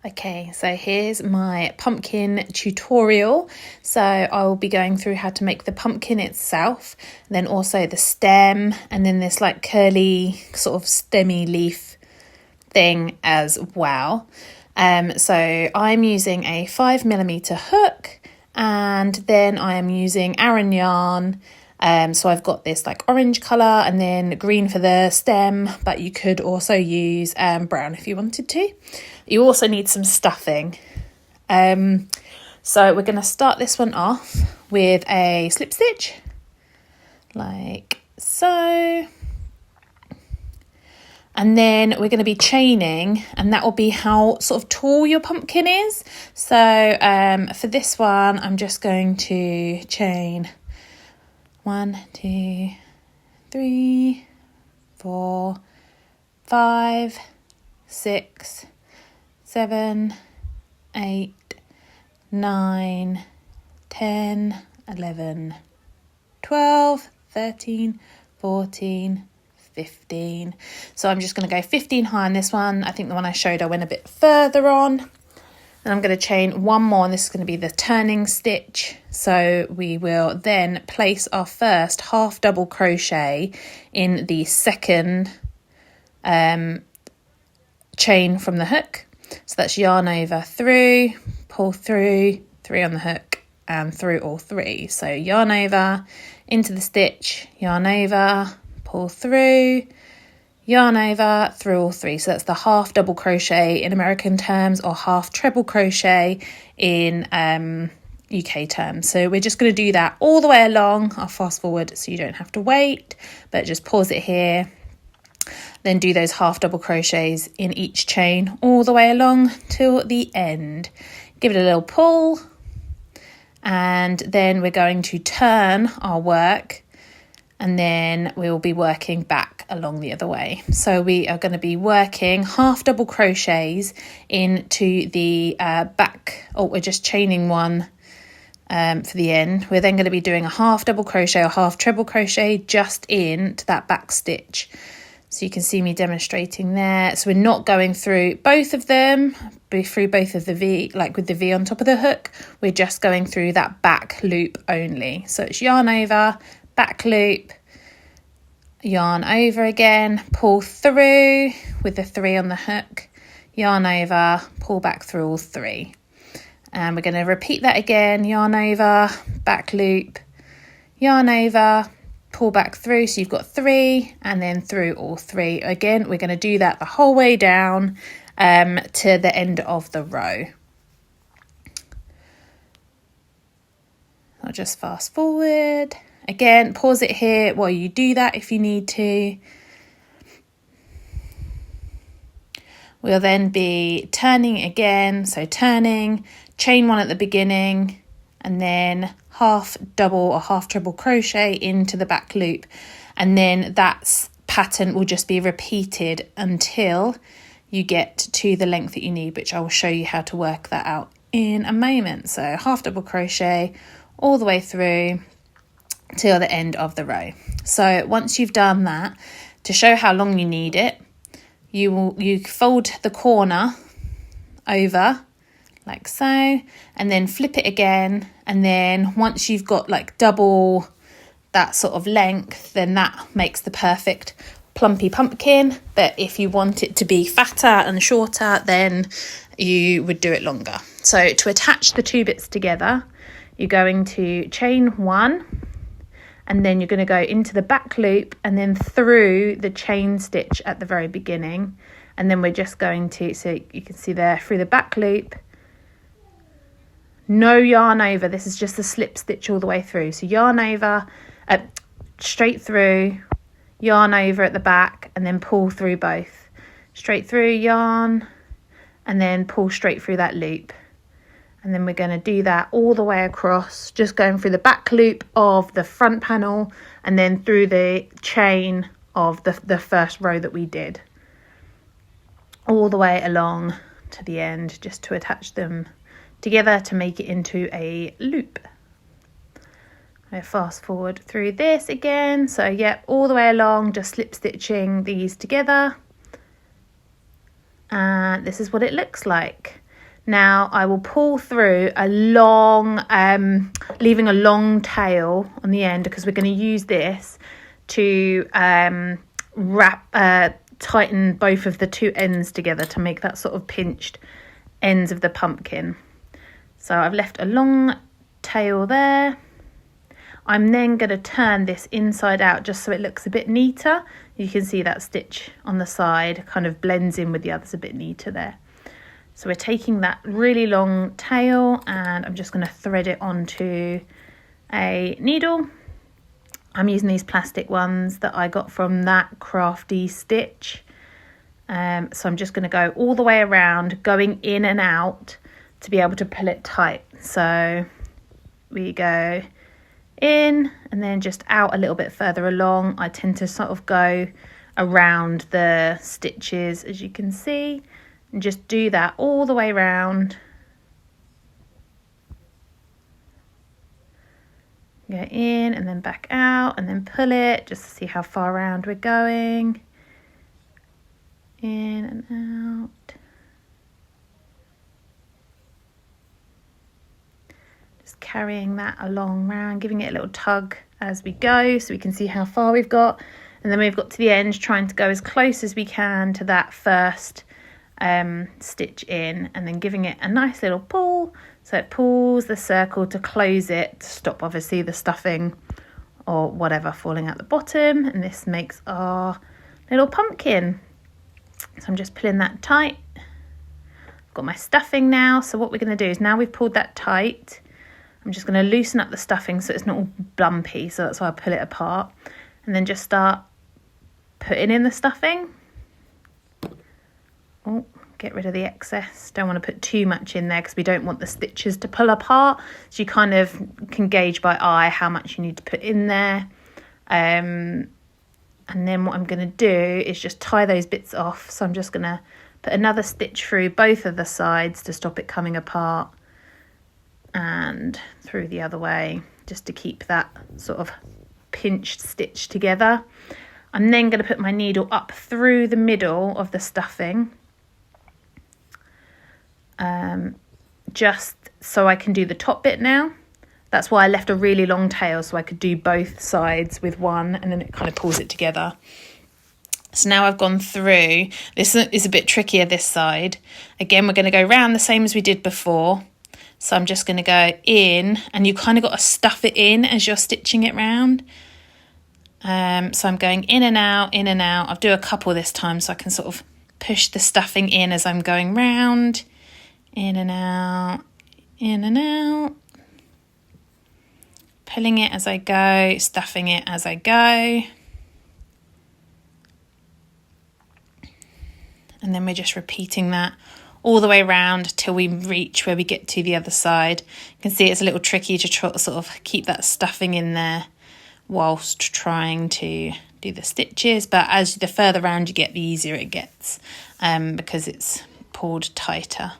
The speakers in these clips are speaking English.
Okay, so here's my pumpkin tutorial. So I will be going through how to make the pumpkin itself, then also the stem, and then this like curly sort of stemmy leaf thing as well. So I'm using a 5mm hook, and then I am using Aran yarn. So I've got this like orange colour and then green for the stem, but you could also use brown if you wanted to. You also need some stuffing. So we're going to start this one off with a slip stitch, like so. And then we're going to be chaining, and that will be how sort of tall your pumpkin is. So for this one, I'm just going to chain 1, 2, 3, 4, 5, 6, 7, 8, 9, 10, 11, 12, 13, 14, 15. So I'm just going to go 15 high on this one. I think the one I showed I went a bit further on. And I'm going to chain one more, and this is going to be the turning stitch. So we will then place our first half double crochet in the second chain from the hook. So that's yarn over through, pull through, 3 on the hook, and through all 3. So yarn over, into the stitch, yarn over, pull through, yarn over, through all 3. So that's the half double crochet in American terms, or half treble crochet in UK terms. So we're just going to do that all the way along. I'll fast forward so you don't have to wait, but just pause it here. Then do those half double crochets in each chain all the way along till the end. Give it a little pull, and then we're going to turn our work, and then we will be working back along the other way. So we are going to be working half double crochets into the back. Oh, we're just chaining one for the end. We're then going to be doing a half double crochet or half treble crochet just into that back stitch. So you can see me demonstrating there. So we're not going through both of them, through both of the V, like with the V on top of the hook. We're just going through that back loop only. So it's yarn over, back loop, yarn over again, pull through with the 3 on the hook, yarn over, pull back through all 3. And we're going to repeat that again, yarn over, back loop, yarn over, pull back through. So you've got 3 and then through all 3. Again, we're going to do that the whole way down to the end of the row. I'll just fast forward. Again, pause it here while you do that if you need to. We'll then be turning again. So turning, chain 1 at the beginning, and then half double or half treble crochet into the back loop. And then that pattern will just be repeated until you get to the length that you need, which I will show you how to work that out in a moment. So half double crochet all the way through till the end of the row. So once you've done that, to show how long you need it, you fold the corner over like so, and then flip it again, and then once you've got like double that sort of length, then that makes the perfect plumpy pumpkin. But if you want it to be fatter and shorter, then you would do it longer. So to attach the 2 bits together, you're going to chain 1, and then you're going to go into the back loop and then through the chain stitch at the very beginning. And then we're just going to, so you can see there, through the back loop, no yarn over. This is just a slip stitch all the way through. So yarn over, straight through, yarn over at the back, and then pull through both. Straight through, yarn, and then pull straight through that loop. And then we're going to do that all the way across, just going through the back loop of the front panel and then through the chain of the first row that we did. All the way along to the end, just to attach them together to make it into a loop. I fast forward through this again. So yeah, all the way along, just slip stitching these together. And this is what it looks like. Now I will pull through a long, leaving a long tail on the end, because we're going to use this to tighten both of the two ends together to make that sort of pinched ends of the pumpkin. So I've left a long tail there. I'm then going to turn this inside out just so it looks a bit neater. You can see that stitch on the side kind of blends in with the others a bit neater there. So we're taking that really long tail and I'm just going to thread it onto a needle. I'm using these plastic ones that I got from That Crafty Stitch. So I'm just going to go all the way around, going in and out to be able to pull it tight. So we go in and then just out a little bit further along. I tend to sort of go around the stitches, as you can see, and just do that all the way around. Go in and then back out and then pull it just to see how far around we're going. In and out. Just carrying that along round, giving it a little tug as we go so we can see how far we've got. And then we've got to the end, trying to go as close as we can to that first stitch in, and then giving it a nice little pull so it pulls the circle to close it, to stop obviously the stuffing or whatever falling at the bottom, and this makes our little pumpkin. So I'm just pulling that tight. I've got my stuffing now, so what we're going to do is, now we've pulled that tight, I'm just going to loosen up the stuffing so it's not all bumpy, so that's why I pull it apart, and then just start putting in the stuffing. Oh, get rid of the excess. Don't want to put too much in there because we don't want the stitches to pull apart. So you kind of can gauge by eye how much you need to put in there. And then what I'm going to do is just tie those bits off. So I'm just going to put another stitch through both of the sides to stop it coming apart, and through the other way just to keep that sort of pinched stitch together. I'm then going to put my needle up through the middle of the stuffing, just so I can do the top bit now. That's why I left a really long tail, so I could do both sides with one, and then it kind of pulls it together. So now I've gone through. This is a bit trickier this side. Again, we're going to go round the same as we did before. So I'm just going to go in, and you kind of got to stuff it in as you're stitching it round. So I'm going in and out, in and out. I'll do a couple this time so I can sort of push the stuffing in as I'm going round. In and out, in and out. Pulling it as I go, stuffing it as I go. And then we're just repeating that all the way around till we reach where we get to the other side. You can see it's a little tricky to sort of keep that stuffing in there whilst trying to do the stitches, but as the further round you get, the easier it gets, because it's pulled tighter.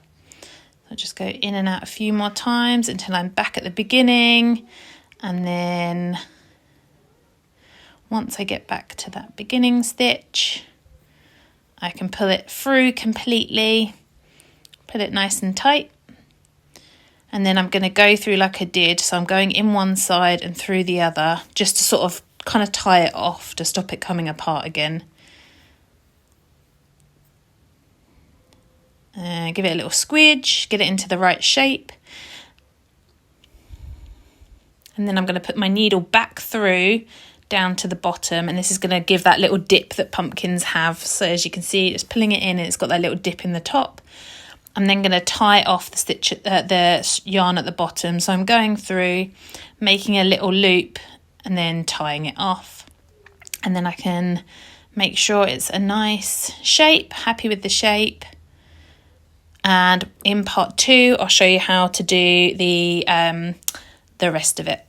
I'll just go in and out a few more times until I'm back at the beginning, and then once I get back to that beginning stitch, I can pull it through completely, put it nice and tight, and then I'm going to go through like I did. So I'm going in one side and through the other, just to sort of kind of tie it off to stop it coming apart again. Give it a little squidge, get it into the right shape. And then I'm going to put my needle back through down to the bottom, and this is going to give that little dip that pumpkins have. So as you can see, it's pulling it in and it's got that little dip in the top. I'm then going to tie off the yarn at the bottom. So I'm going through, making a little loop and then tying it off. And then I can make sure it's a nice shape, happy with the shape. And in part 2, I'll show you how to do the rest of it.